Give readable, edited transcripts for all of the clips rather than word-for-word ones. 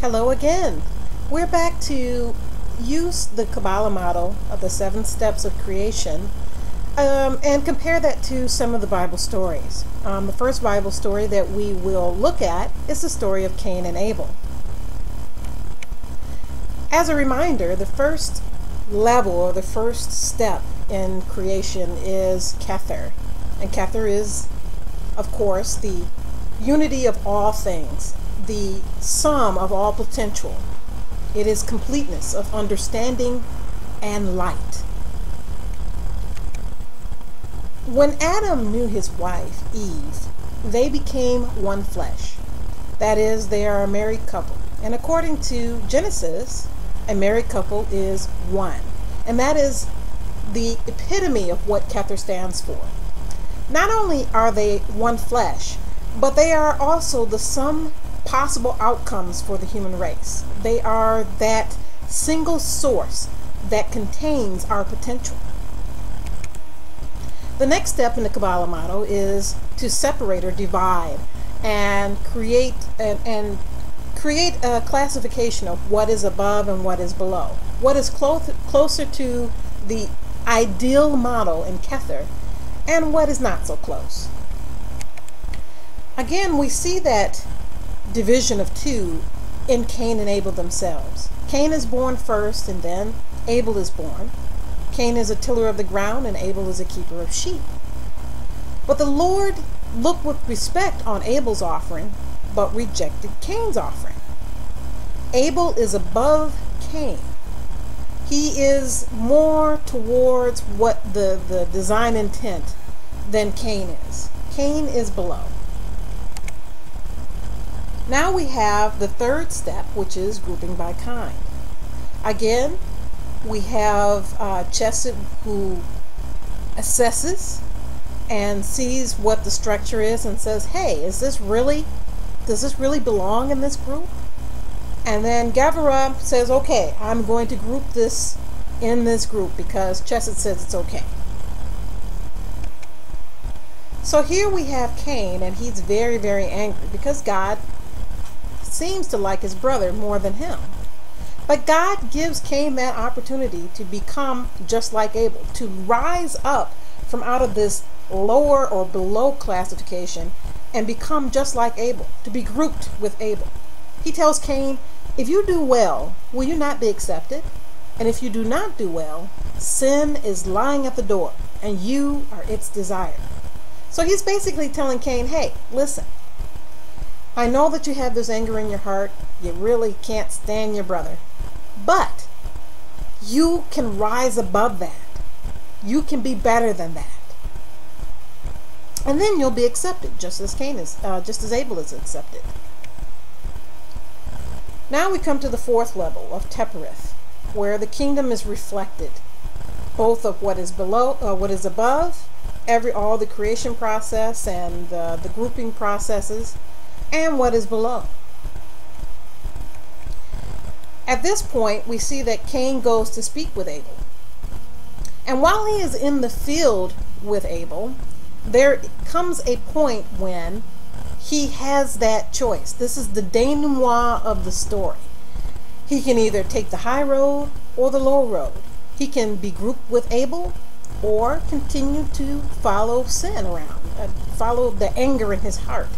Hello again. We're back to use the Kabbalah model of the 7 steps of creation and compare that to some of the Bible stories. The first Bible story that we will look at is the story of Cain and Abel. As a reminder, the first level or the first step in creation is Kether. And Kether is, of course, the unity of all things, the sum of all potential. It is completeness of understanding and light. When Adam knew his wife, Eve, they became one flesh. That is, they are a married couple. And according to Genesis, a married couple is one. And that is the epitome of what Kether stands for. Not only are they one flesh, but they are also the sum possible outcomes for the human race. They are that single source that contains our potential. The next step in the Kabbalah model is to separate or divide and create a classification of what is above and what is below. What is closer to the ideal model in Kether and what is not so close. Again, we see that division of two in Cain and Abel themselves. Cain is born first and then Abel is born. Cain is a tiller of the ground and Abel is a keeper of sheep. But the Lord looked with respect on Abel's offering but rejected Cain's offering. Abel is above Cain. He is more towards what the design intent than Cain is. Cain is below. Now we have the third step, which is grouping by kind. Again, we have Chesed, who assesses and sees what the structure is and says, hey, does this really belong in this group? And then Gavara says, okay, I'm going to group this in this group because Chesed says it's okay. So here we have Cain, and he's very, very angry because God seems to like his brother more than him. But God gives Cain that opportunity to become just like Abel, to rise up from out of this lower or below classification and become just like Abel, to be grouped with Abel. He tells Cain, if you do well, will you not be accepted? And if you do not do well, sin is lying at the door, and you are its desire. So he's basically telling Cain, hey, listen, I know that you have this anger in your heart. You really can't stand your brother. But you can rise above that. You can be better than that. And then you'll be accepted, just as Abel is accepted. Now we come to the fourth level of Tepereth, where the kingdom is reflected, both of what is below, what is above, all the creation process and the grouping processes, and what is below. At this point, we see that Cain goes to speak with Abel. And while he is in the field with Abel, there comes a point when he has that choice. This is the denouement of the story. He can either take the high road or the low road. He can be grouped with Abel or continue to follow sin around, follow the anger in his heart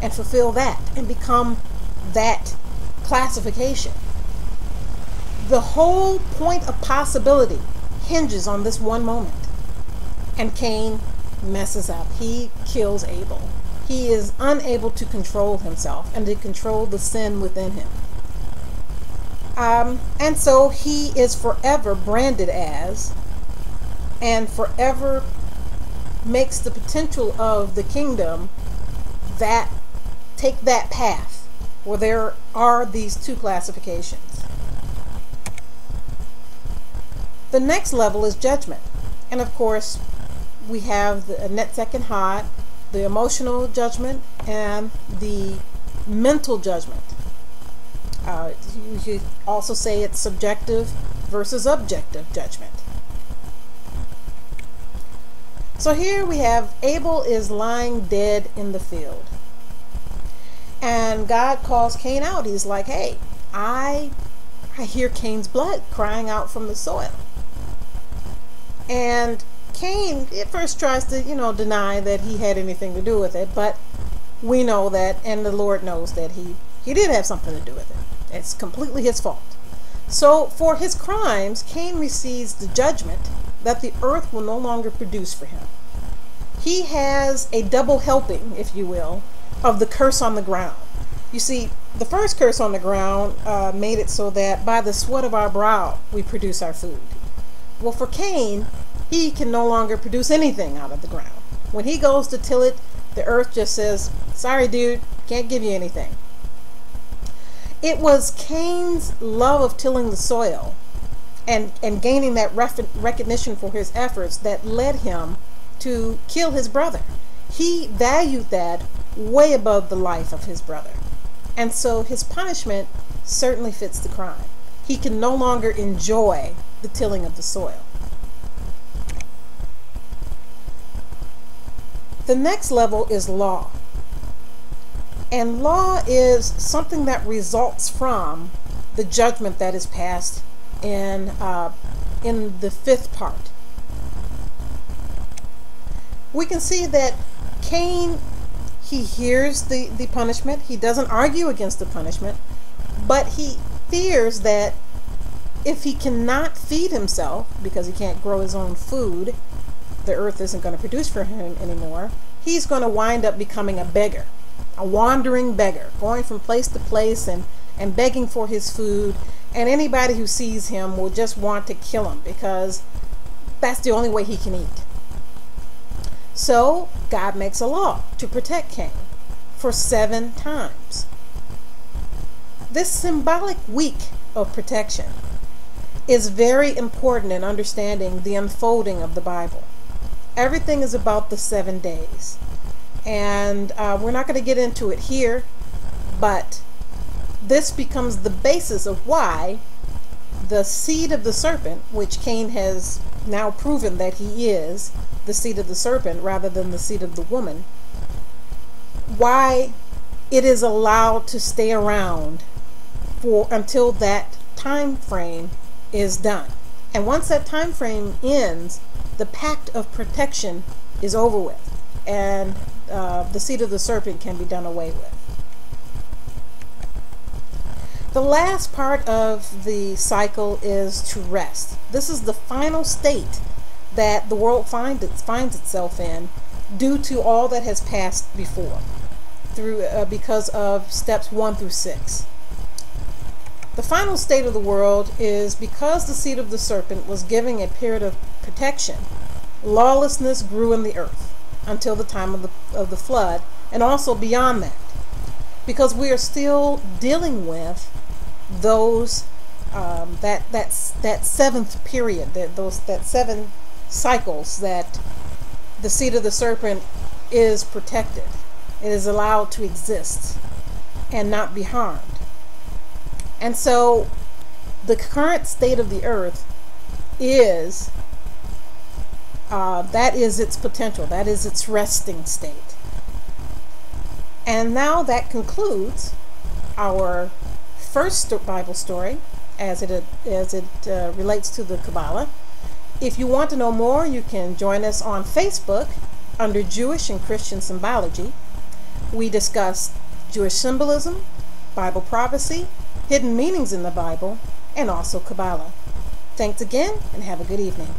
and fulfill that and become that classification. The whole point of possibility hinges on this one moment. And Cain messes up. He kills Abel. He is unable to control himself and to control the sin within him. And so he is forever branded as, and forever makes the potential of the kingdom that take that path where there are these two classifications. The next level is judgment. And of course, we have the Netzek and Had, the emotional judgment, and the mental judgment. You could also say it's subjective versus objective judgment. So here we have Abel is lying dead in the field. And God calls Cain out. He's like, hey, I hear Cain's blood crying out from the soil. And Cain at first tries to, deny that he had anything to do with it, but we know that, and the Lord knows that he did have something to do with it. It's completely his fault. So for his crimes, Cain receives the judgment that the earth will no longer produce for him. He has a double helping, if you will, of the curse on the ground. You see, the first curse on the ground made it so that by the sweat of our brow we produce our food. Well, for Cain, he can no longer produce anything out of the ground. When he goes to till it, the earth just says, sorry dude, can't give you anything. It was Cain's love of tilling the soil and gaining that recognition for his efforts that led him to kill his brother. He valued that way above the life of his brother. And so his punishment certainly fits the crime. He can no longer enjoy the tilling of the soil. The next level is law. And law is something that results from the judgment that is passed in the fifth part. We can see that Cain, he hears the punishment. He doesn't argue against the punishment, but he fears that if he cannot feed himself, because he can't grow his own food, the earth isn't going to produce for him anymore, he's going to wind up becoming a beggar, a wandering beggar, going from place to place and begging for his food. And anybody who sees him will just want to kill him because that's the only way he can eat. So God makes a law to protect Cain for 7 times. This symbolic week of protection is very important in understanding the unfolding of the Bible. Everything is about the 7 days. And we're not going to get into it here, but this becomes the basis of why the seed of the serpent, which Cain has now proven that he is the seed of the serpent rather than the seed of the woman, why it is allowed to stay around until that time frame is done. And once that time frame ends, the pact of protection is over with, and the seed of the serpent can be done away with. The last part of the cycle is to rest. This is the final state that the world finds itself in due to all that has passed before, because of steps 1 through 6. The final state of the world is because the seed of the serpent was giving a period of protection. Lawlessness grew in the earth until the time of the flood, and also beyond that, because we are still dealing with those that seventh period, that 7 cycles that the seed of the serpent is protected. It is allowed to exist and not be harmed. And so the current state of the earth is that is its potential, that is its resting state. And now that concludes our first Bible story as it relates to the Kabbalah. If you want to know more, you can join us on Facebook under Jewish and Christian Symbology. We discuss Jewish symbolism, Bible prophecy, hidden meanings in the Bible, and also Kabbalah. Thanks again, and have a good evening.